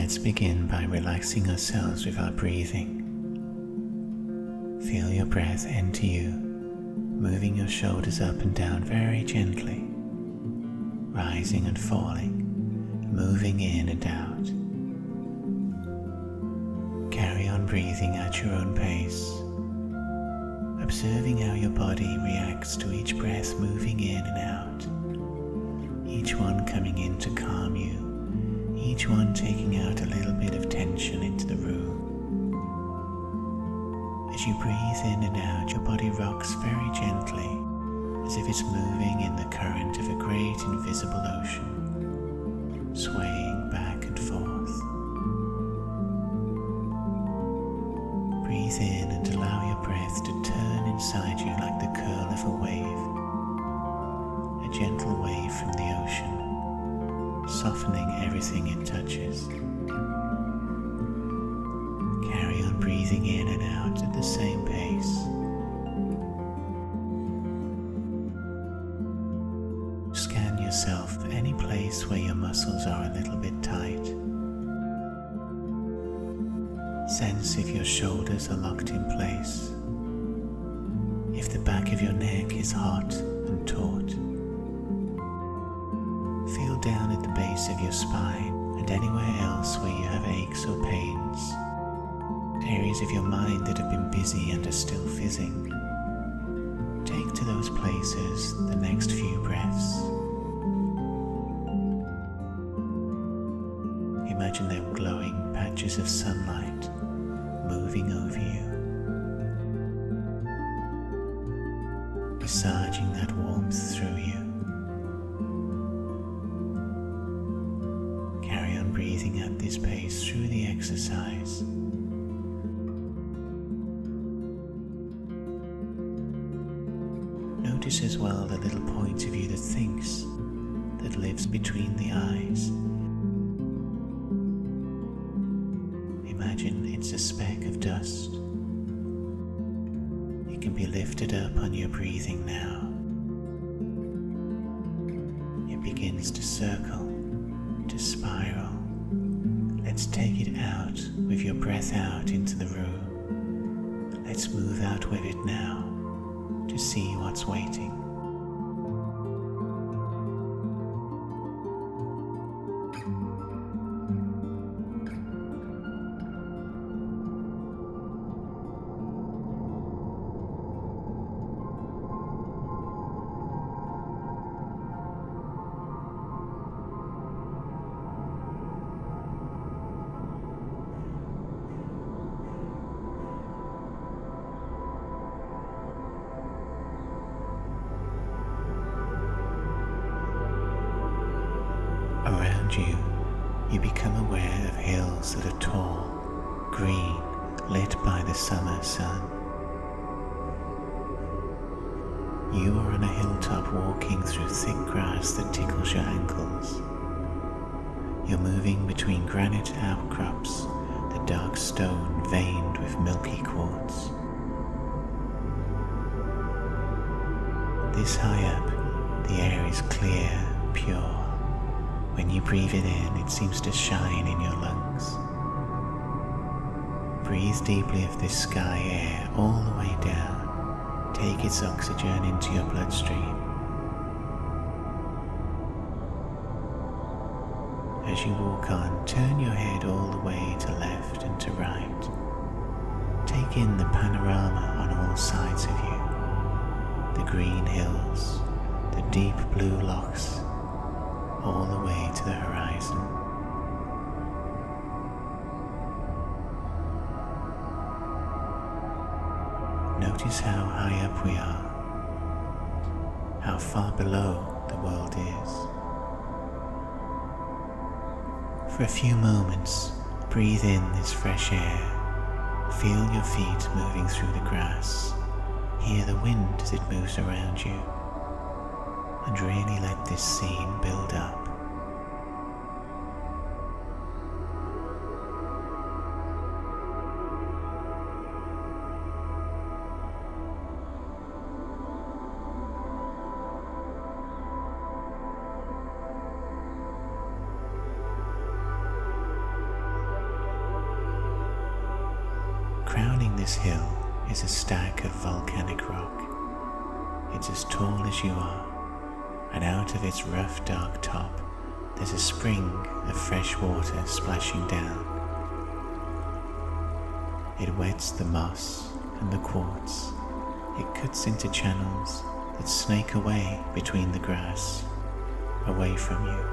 Let's begin by relaxing ourselves with our breathing. Feel your breath enter you, moving your shoulders up and down very gently, rising and falling, moving in and out. Carry on breathing at your own pace, observing how your body reacts to each breath moving in and out, each one coming in to calm you, each one taking out a little bit of tension into the room. As you breathe in and out, your body rocks very gently, as if it's moving in the current of a great invisible ocean, swaying back and forth. Breathe in and allow your breath to turn inside you like the curl of a wave, a gentle wave from the ocean, softening everything it touches. Carry on breathing in and out at the same pace. Scan yourself for any place where your muscles are a little bit tight. Sense if your shoulders are locked in place, if the back of your neck is hot and taut. Feel down at the base of your spine and anywhere else where you have aches or pains, areas of your mind that have been busy and are still fizzing. Take to those places the next few breaths. Imagine them glowing patches of sunlight moving over you, massaging that warmth through you. Carry on breathing at this pace through the exercise. Notice as well the little point of you that thinks, that lives between the eyes. Imagine it's a speck of dust. It can be lifted up on your breathing now. It begins to circle, to spiral. Let's take it out with your breath out into the room. Let's move out with it now to see what's waiting. Around you, you become aware of hills that are tall, green, lit by the summer sun. You are on a hilltop walking through thick grass that tickles your ankles. You're moving between granite outcrops, the dark stone veined with milky quartz. This high up, the air is clear, pure. When you breathe it in, it seems to shine in your lungs. Breathe deeply of this sky air all the way down. Take its oxygen into your bloodstream. As you walk on, turn your head all the way to left and to right. Take in the panorama on all sides of you. The green hills, the deep blue lochs, all the way to the horizon. Notice how high up we are, how far below the world is. For a few moments, breathe in this fresh air. Feel your feet moving through the grass. Hear the wind as it moves around you. And really let this scene build up. Crowning this hill is a stack of volcanic rock. It's as tall as you are, and out of its rough dark top there's a spring of fresh water splashing down. It wets the moss and the quartz. It cuts into channels that snake away between the grass, away from you.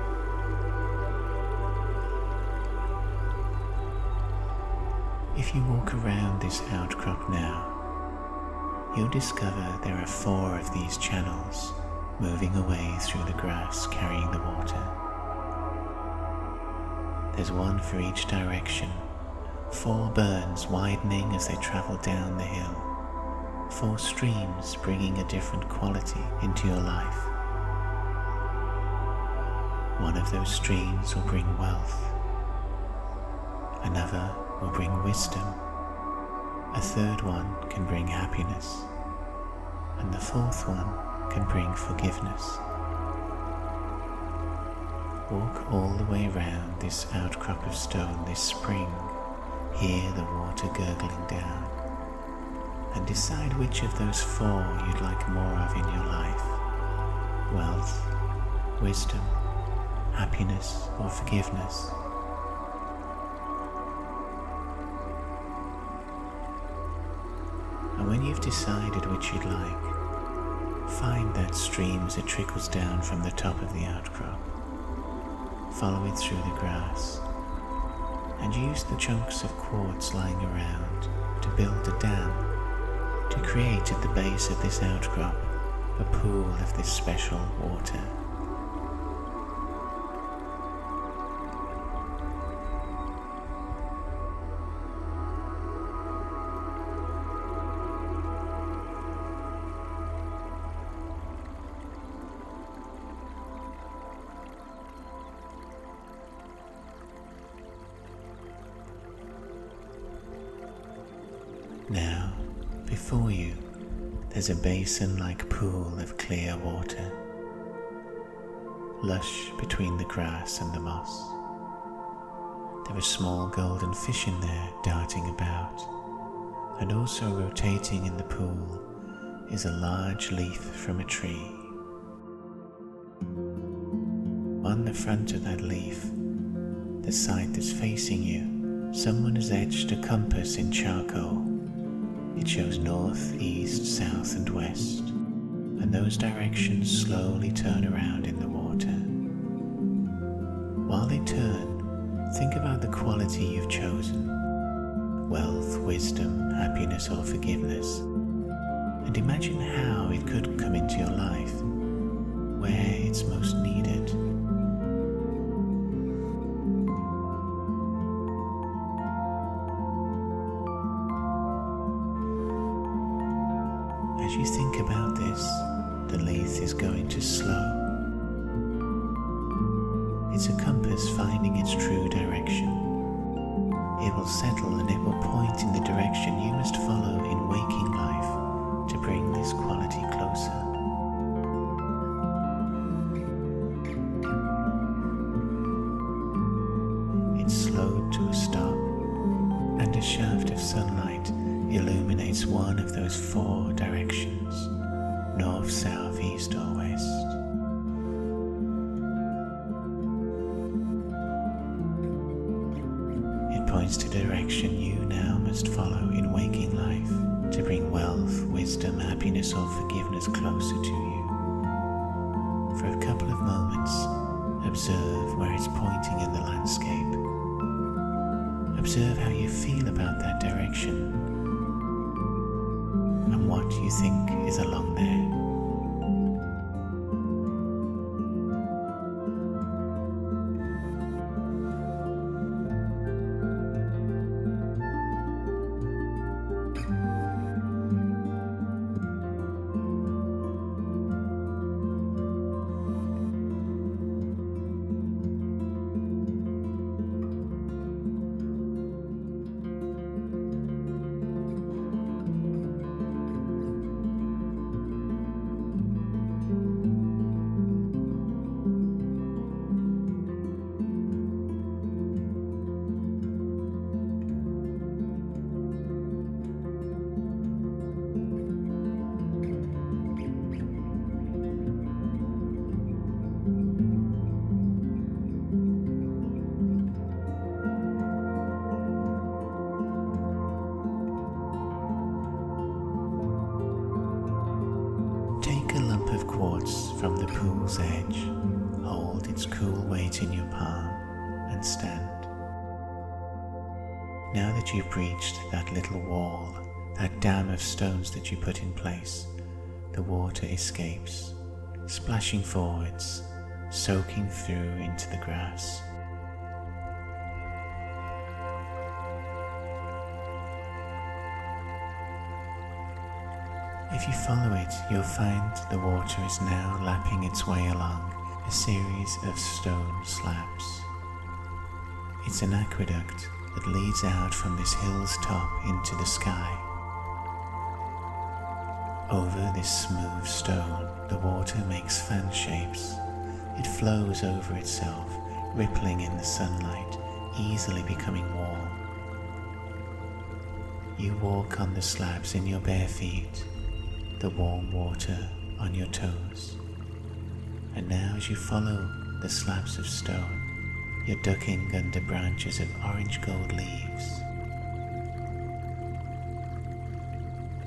If you walk around this outcrop now, you'll discover there are 4 of these channels moving away through the grass carrying the water. There's one for each direction, 4 burns widening as they travel down the hill, 4 streams bringing a different quality into your life. One of those streams will bring wealth, another will bring wisdom, a third one can bring happiness, and the 4th one can bring forgiveness. Walk all the way round this outcrop of stone, this spring, hear the water gurgling down, and decide which of those 4 you'd like more of in your life: wealth, wisdom, happiness, or forgiveness. And when you've decided which you'd like, find that stream as it trickles down from the top of the outcrop. Follow it through the grass, and use the chunks of quartz lying around to build a dam, to create at the base of this outcrop a pool of this special water. Now, before you, there's a basin-like pool of clear water, lush between the grass and the moss. There are small golden fish in there darting about, and also rotating in the pool is a large leaf from a tree. On the front of that leaf, the side that's facing you, someone has etched a compass in charcoal. It shows north, east, south, and west, and those directions slowly turn around in the water. While they turn, think about the quality you've chosen: wealth, wisdom, happiness, or forgiveness, and imagine how it could come into your life, where it's most needed. As you think about this, the leaf is going to slow. It's a compass finding its true direction. It will settle and it will point in the direction you must follow in waking life to bring this quality closer. It's slowed to a stop, and a shaft of sunlight illuminates one of those 4 directions: north, south, east, or west. It points to the direction you now must follow in waking life to bring wealth, wisdom, happiness, or forgiveness closer to you. For a couple of moments, observe where it's pointing in the landscape. Observe how you feel about that direction and what you think is along there. pool's edge, hold its cool weight in your palm and stand. Now that you've breached that little wall, that dam of stones that you put in place, the water escapes, splashing forwards, soaking through into the grass. If you follow it, you'll find the water is now lapping its way along a series of stone slabs. It's an aqueduct that leads out from this hill's top into the sky. Over this smooth stone, the water makes fan shapes. It flows over itself, rippling in the sunlight, easily becoming warm. You walk on the slabs in your bare feet, the warm water on your toes. And now as you follow the slabs of stone, you're ducking under branches of orange gold leaves.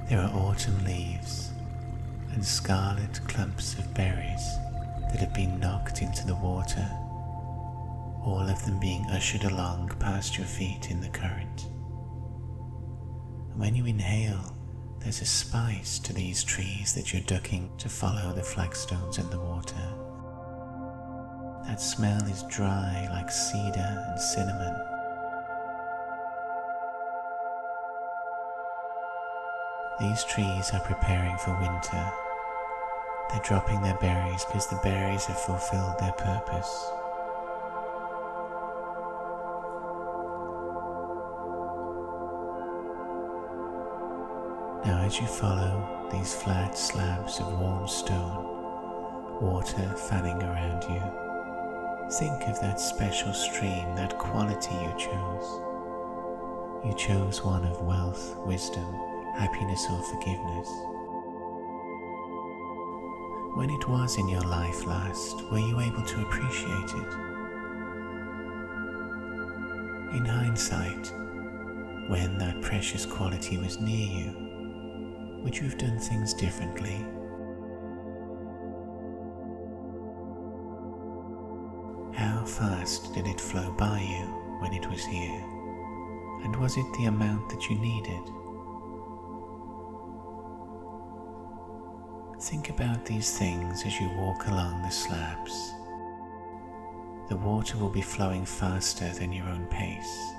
There are autumn leaves and scarlet clumps of berries that have been knocked into the water, all of them being ushered along past your feet in the current. And when you inhale, there's a spice to these trees that you're ducking to follow the flagstones and the water. That smell is dry like cedar and cinnamon. These trees are preparing for winter. They're dropping their berries because the berries have fulfilled their purpose. Now as you follow these flat slabs of warm stone, water fanning around you, think of that special stream, that quality you chose. You chose one of wealth, wisdom, happiness or forgiveness. When it was in your life last, were you able to appreciate it? In hindsight, when that precious quality was near you, would you have done things differently? How fast did it flow by you when it was here? And was it the amount that you needed? Think about these things as you walk along the slabs. The water will be flowing faster than your own pace,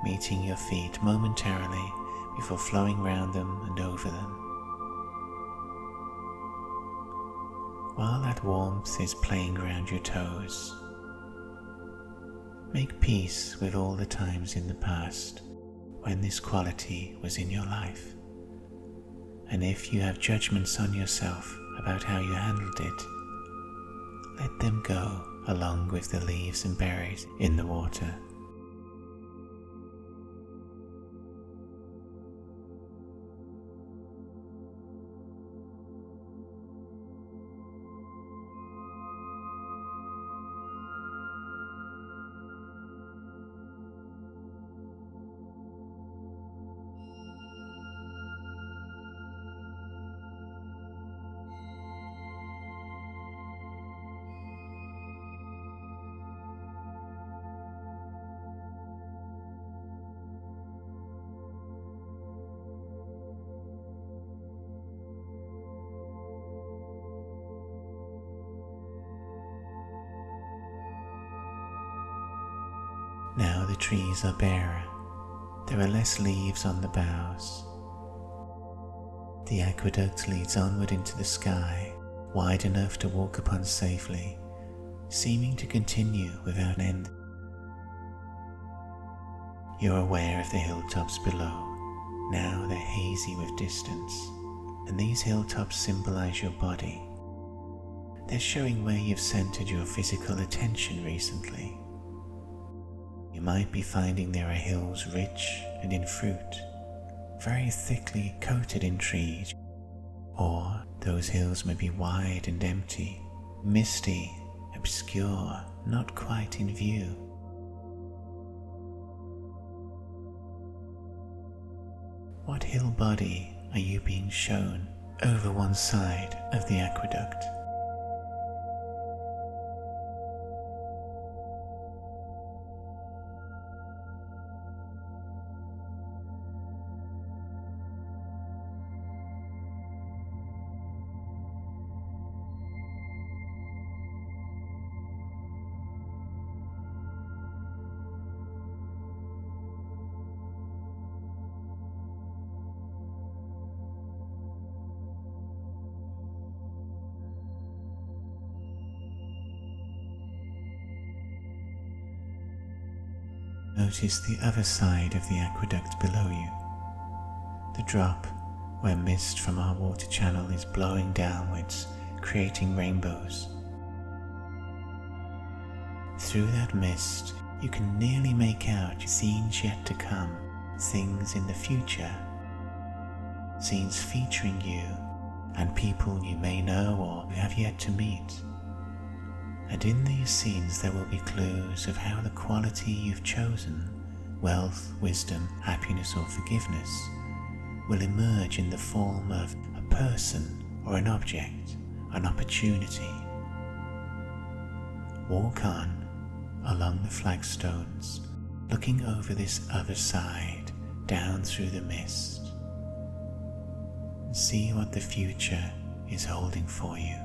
meeting your feet momentarily before flowing round them and over them. While that warmth is playing around your toes, make peace with all the times in the past when this quality was in your life. And if you have judgments on yourself about how you handled it, let them go along with the leaves and berries in the water. Now the trees are barer. There are less leaves on the boughs. The aqueduct leads onward into the sky, wide enough to walk upon safely, seeming to continue without end. You're aware of the hilltops below. Now they're hazy with distance, and these hilltops symbolize your body. They're showing where you've centered your physical attention recently. You might be finding there are hills rich and in fruit, very thickly coated in trees, or those hills may be wide and empty, misty, obscure, not quite in view. What hill body are you being shown over one side of the aqueduct? Notice the other side of the aqueduct below you, the drop where mist from our water channel is blowing downwards, creating rainbows. Through that mist, you can nearly make out scenes yet to come, things in the future, scenes featuring you and people you may know or have yet to meet. And in these scenes there will be clues of how the quality you've chosen, wealth, wisdom, happiness or forgiveness, will emerge in the form of a person or an object, an opportunity. Walk on along the flagstones, looking over this other side, down through the mist, and see what the future is holding for you.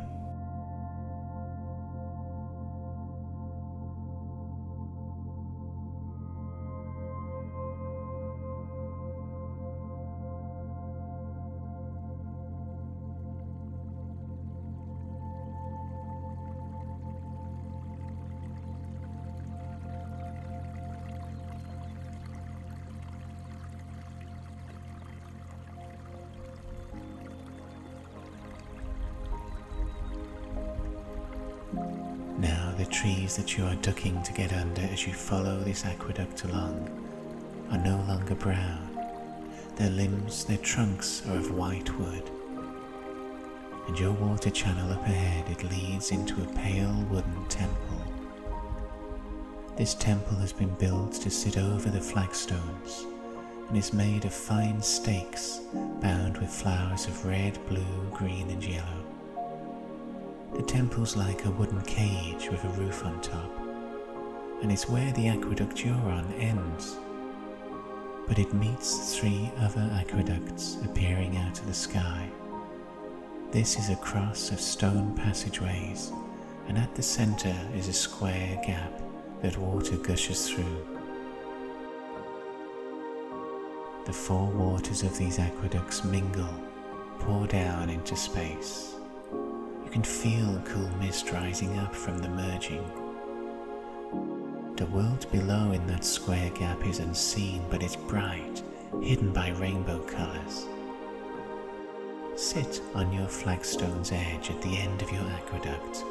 Now the trees that you are ducking to get under as you follow this aqueduct along are no longer brown. Their limbs, their trunks are of white wood. And your water channel up ahead, it leads into a pale wooden temple. This temple has been built to sit over the flagstones and is made of fine stakes bound with flowers of red, blue, green and yellow. The temple's like a wooden cage with a roof on top, and it's where the aqueduct you're on ends. But it meets 3 other aqueducts appearing out of the sky. This is a cross of stone passageways, and at the centre is a square gap that water gushes through. The 4 waters of these aqueducts mingle, pour down into space. You can feel cool mist rising up from the merging. The world below in that square gap is unseen, but it's bright, hidden by rainbow colours. Sit on your flagstone's edge at the end of your aqueduct.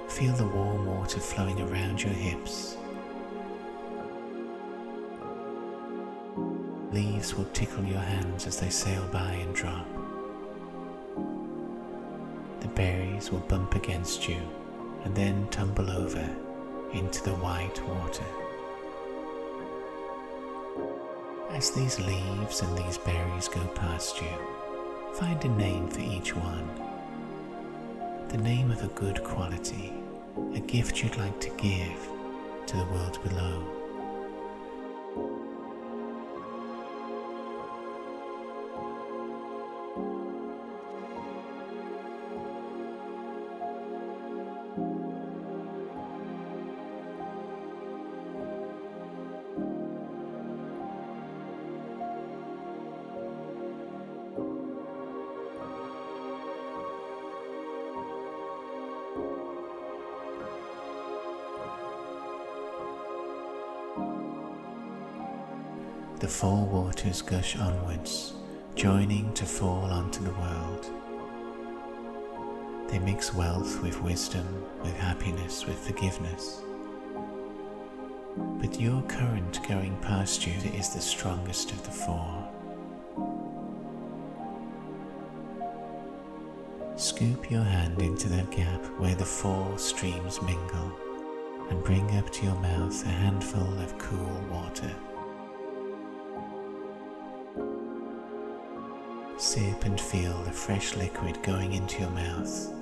Feel the warm water flowing around your hips. Leaves will tickle your hands as they sail by and drop. The berries will bump against you and then tumble over into the white water. As these leaves and these berries go past you, find a name for each one. The name of a good quality, a gift you'd like to give to the world below. The 4 waters gush onwards, joining to fall onto the world. They mix wealth with wisdom, with happiness, with forgiveness. But your current going past you is the strongest of the 4. Scoop your hand into that gap where the 4 streams mingle and bring up to your mouth a handful of cool water. Sip and feel the fresh liquid going into your mouth.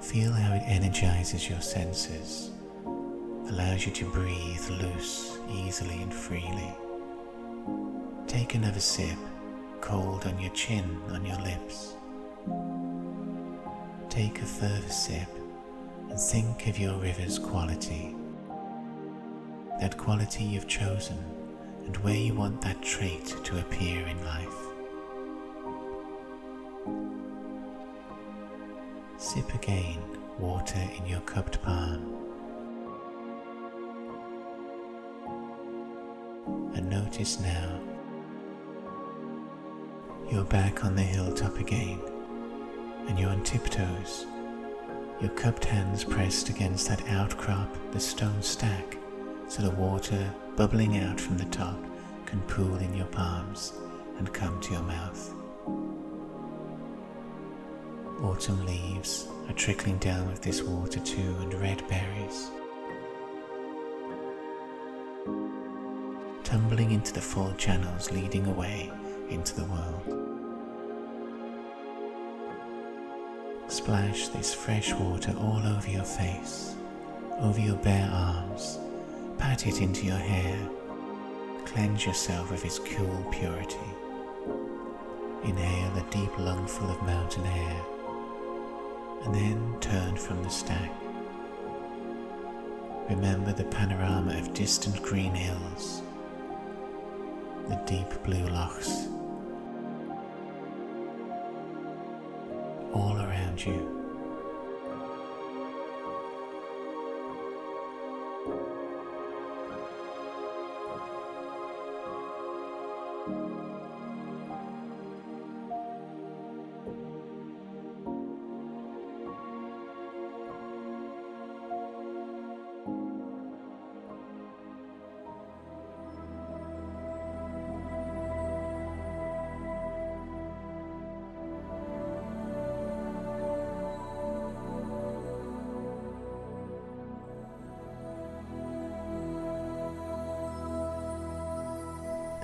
Feel how it energizes your senses, allows you to breathe loose, easily and freely. Take another sip, cold on your chin, on your lips. Take a further sip and think of your river's quality, that quality you've chosen and where you want that trait to appear in life. Sip again, water in your cupped palm. And notice now, you're back on the hilltop again, and you're on tiptoes, your cupped hands pressed against that outcrop, the stone stack, so the water bubbling out from the top can pool in your palms and come to your mouth. Autumn leaves are trickling down with this water too, and red berries, tumbling into the fall channels leading away into the world. Splash this fresh water all over your face, over your bare arms, pat it into your hair, cleanse yourself of its cool purity. Inhale a deep lungful of mountain air, and then turn from the stack. Remember the panorama of distant green hills, the deep blue lochs, all around you.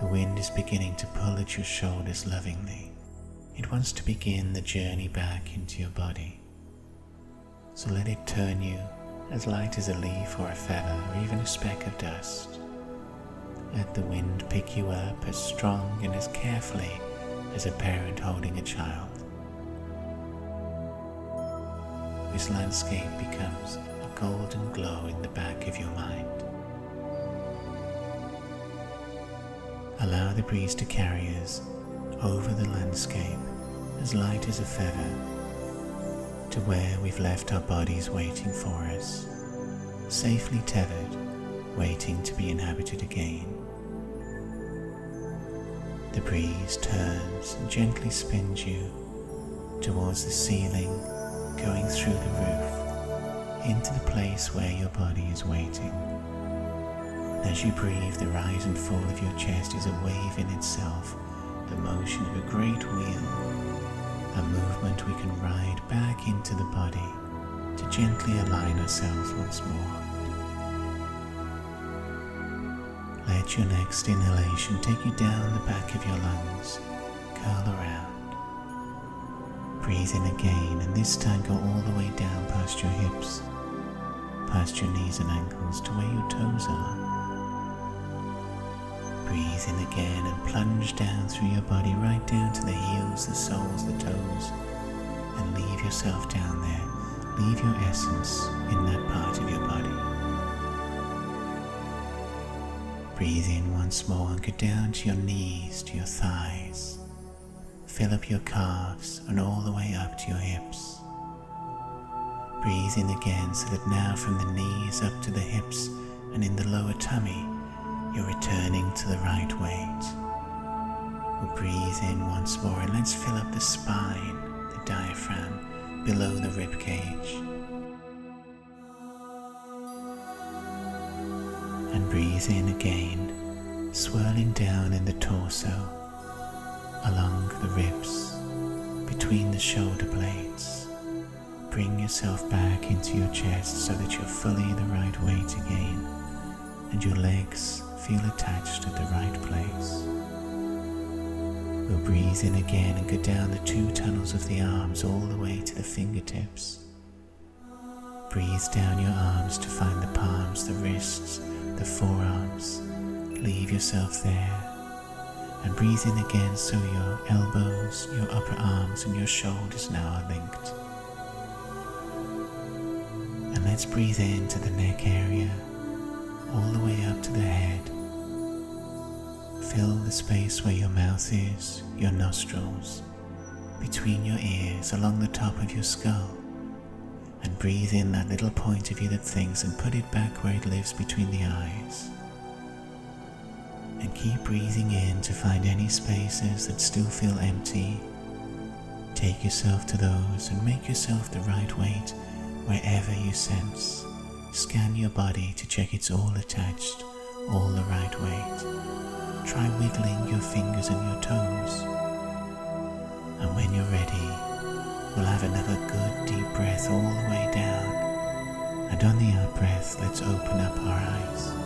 The wind is beginning to pull at your shoulders lovingly. It wants to begin the journey back into your body. So let it turn you as light as a leaf or a feather or even a speck of dust. Let the wind pick you up as strong and as carefully as a parent holding a child. This landscape becomes a golden glow in the back of your mind. Allow the breeze to carry us over the landscape as light as a feather to where we've left our bodies waiting for us, safely tethered, waiting to be inhabited again. The breeze turns and gently spins you towards the ceiling, going through the roof into the place where your body is waiting. As you breathe, the rise and fall of your chest is a wave in itself, the motion of a great wheel, a movement we can ride back into the body to gently align ourselves once more. Let your next inhalation take you down the back of your lungs, curl around. Breathe in again, and this time go all the way down past your hips, past your knees and ankles to where your toes are. Breathe in again and plunge down through your body right down to the heels, the soles, the toes, and leave yourself down there. Leave your essence in that part of your body. Breathe in once more and go down to your knees, to your thighs. Fill up your calves and all the way up to your hips. Breathe in again so that now from the knees up to the hips and in the lower tummy, you're returning to the right weight. We'll breathe in once more and let's fill up the spine, the diaphragm, below the rib cage. And breathe in again, swirling down in the torso, along the ribs, between the shoulder blades. Bring yourself back into your chest so that you're fully the right weight again, and your legs feel attached at the right place. We'll breathe in again and go down the two tunnels of the arms all the way to the fingertips. Breathe down your arms to find the palms, the wrists, the forearms. Leave yourself there. And breathe in again so your elbows, your upper arms and your shoulders now are linked. And let's breathe into the neck area, all the way up to the head. Fill the space where your mouth is, your nostrils, between your ears, along the top of your skull. And breathe in that little point of you that thinks and put it back where it lives between the eyes. keep breathing in to find any spaces that still feel empty. Take yourself to those and make yourself the right weight wherever you sense. Scan your body to check it's all attached, all the right weight. Try wiggling your fingers and your toes. And when you're ready, we'll have another good deep breath all the way down. And on the out breath, let's open up our eyes.